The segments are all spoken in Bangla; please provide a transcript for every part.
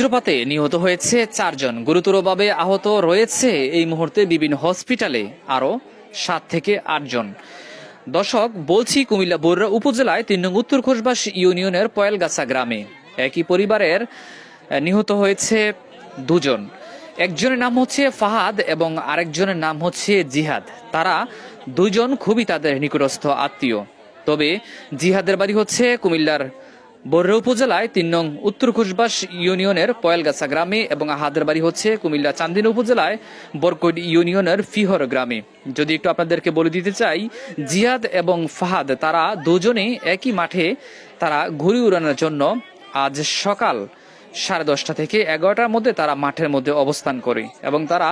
বজ্রপাতে নিহত হয়েছে 4 জন, গুরুতরভাবে আহত রয়েছে এই মুহূর্তে বিভিন্ন হসপিটালে আরো 7 থেকে 8 জন। দর্শক বলছি, কুমিল্লা বরুড়া উপজেলায় 3 নং উত্তর খোসবাস ইউনিয়নের পয়েলগাছা গ্রামে একই পরিবারের নিহত হয়েছে 2 জন। একজনের নাম হচ্ছে ফাহাদ এবং আরেকজনের নাম হচ্ছে জিহাদ। তারা 2 জন খুবই তাদের নিকটস্থ আত্মীয়। তবে জিহাদের বাড়ি হচ্ছে কুমিল্লার বরুড়া উপজেলায় 3 নং উত্তর খোসবাস ইউনিয়নের পয়েলগাছা গ্রামে এবং আহাদের বাড়ি হচ্ছে কুমিল্লা চান্দিনা উপজেলায় বরকৈট ইউনিয়নের ফিহর গ্রামে। যদি একটু আপনাদেরকে বলে দিতে চাই, জিহাদ এবং ফাহাদ তারা দুজনেই একই মাঠে তারা ঘুড়ি উড়ানোর জন্য আজ সকাল 10:30 থেকে 11টার মধ্যে তারা মাঠের মধ্যে অবস্থান করে এবং তারা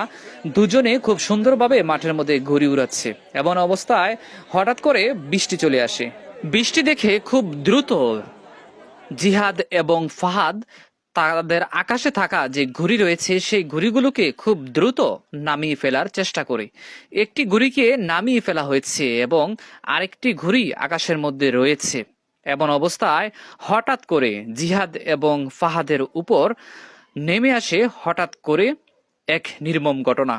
দুজনে খুব সুন্দরভাবে মাঠের মধ্যে ঘুড়ি উড়াচ্ছে। এমন অবস্থায় হঠাৎ করে বৃষ্টি চলে আসে। বৃষ্টি দেখে খুব দ্রুত জিহাদ এবং ফাহাদ তাদের আকাশে থাকা যে ঘুড়ি রয়েছে সেই ঘুড়িগুলোকে খুব দ্রুত নামিয়ে ফেলার চেষ্টা করে। একটি ঘুড়িকে নামিয়ে ফেলা হয়েছে এবং আরেকটি ঘুড়ি আকাশের মধ্যে রয়েছে। এমন অবস্থায় হঠাৎ করে জিহাদ এবং ফাহাদের উপর নেমে আসে হঠাৎ করে এক নির্মম ঘটনা।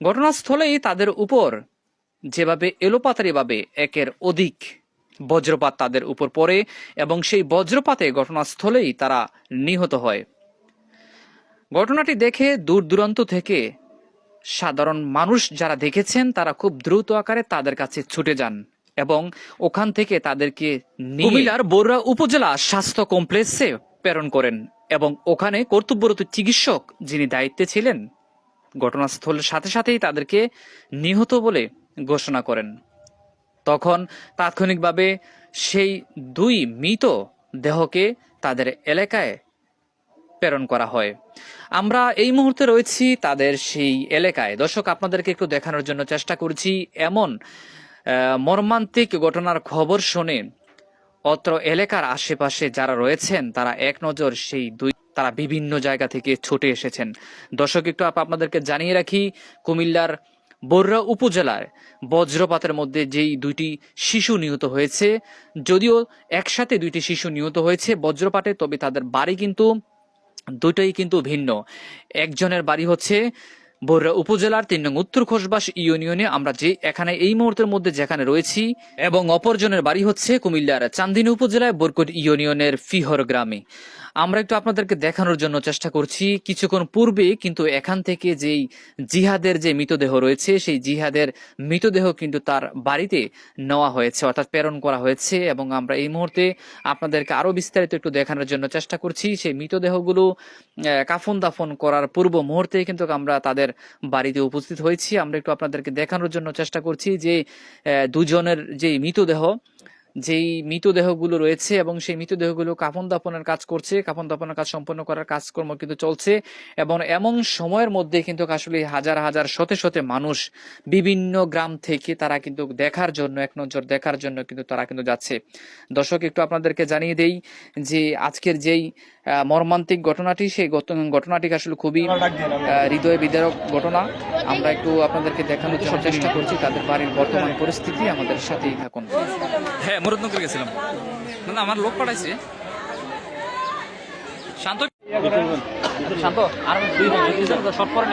ঘটনাস্থলেই তাদের উপর যেভাবে এলোপাতাড়িভাবে একের অধিক বজ্রপাত তাদের উপর পড়ে এবং সেই বজ্রপাতে ঘটনাস্থলেই তারা নিহত হয়। ঘটনাটি দেখে দূর দূরান্ত থেকে সাধারণ মানুষ যারা দেখেছেন তারা খুব দ্রুত আকারে তাদের কাছে ছুটে যান এবং ওখান থেকে তাদেরকে কুমিল্লার বরুড়া উপজেলা স্বাস্থ্য কমপ্লেক্সে প্রেরণ করেন এবং ওখানে কর্তব্যরত চিকিৎসক যিনি দায়িত্বে ছিলেন ঘটনাস্থলের সাথে সাথেই তাদেরকে নিহত বলে ঘোষণা করেন। তখন তাৎক্ষণিকভাবে সেই 2 মৃত দেহকে তাদের এলাকায় প্রেরণ করা হয়। আমরা এই মুহূর্তে রয়েছি তাদের সেই এলাকায়। দর্শক, আপনাদেরকে একটু দেখানোর জন্য চেষ্টা করছি। এমন মর্মান্তিক ঘটনার খবর শুনে অত্র এলাকার আশেপাশে যারা রয়েছেন তারা এক নজর সেই তারা বিভিন্ন জায়গা থেকে ছুটে এসেছেন। দর্শক, একটু আপনাদেরকে জানিয়ে রাখি, কুমিল্লার বরুড়া উপজেলায় বজ্রপাতের মধ্যে যেই 2টি শিশু নিহত হয়েছে, যদিও একসাথে 2টি শিশু নিহত হয়েছে বজ্রপাতে, তবে তাদের বাড়ি কিন্তু দুটোই কিন্তু ভিন্ন। একজনের বাড়ি হচ্ছে বরুড়া উপজেলার 3 নং উত্তর খোসবাস ইউনিয়নে আমরা যে এখানে এই মুহূর্তের মধ্যে যেখানে রয়েছি, এবং অপরজনের বাড়ি হচ্ছে কুমিল্লার চান্দিনা উপজেলায় বরকৈট ইউনিয়নের ফিহর গ্রামে। আমরা একটু আপনাদেরকে দেখানোর জন্য চেষ্টা করছি। কিছুক্ষণ পূর্বে কিন্তু এখান থেকে যেই জিহাদের যে মৃতদেহ রয়েছে সেই জিহাদের মৃতদেহ কিন্তু তার বাড়িতে নেওয়া হয়েছে, অর্থাৎ প্রেরণ করা হয়েছে এবং আমরা এই মুহূর্তে আপনাদেরকে আরো বিস্তারিত একটু দেখানোর জন্য চেষ্টা করছি। সেই মৃতদেহগুলো কাফন দাফন করার পূর্ব মুহূর্তে কিন্তু আমরা তাদের বাড়িতে উপস্থিত হয়েছি। আমরা একটু আপনাদেরকে দেখানোর জন্য চেষ্টা করছি যে 2 জনের যেই মৃতদেহগুলো রয়েছে এবং সেই মৃতদেহগুলো কাফন দাফনের কাজ করছে, কাফন দাফনের কাজ সম্পন্ন করার কাজকর্ম কিন্তু চলছে। এবং এমন সময়ের মধ্যে কিন্তু আসলে হাজার হাজার শত শত মানুষ বিভিন্ন গ্রাম থেকে তারা কিন্তু দেখার জন্য, এক নজর দেখার জন্য কিন্তু তারা কিন্তু যাচ্ছে। দর্শক, একটু আপনাদেরকে জানিয়ে দেই যে আজকের যেই মর্মান্তিক ঘটনাটি, সেই ঘটনাটি আসলে খুবই হৃদয় বিদারক ঘটনা। আমরা একটু আপনাদেরকে দেখানোর জন্য চেষ্টা করছি তাদের বাড়ির বর্তমান পরিস্থিতি। আমাদের সাথেই থাকুন। হ্যাঁ, মুরাদনগর গেছিলাম, আমার লোক পাঠাইছে। শান্ত শান্ত আর 2 মিনিট শর্ট করে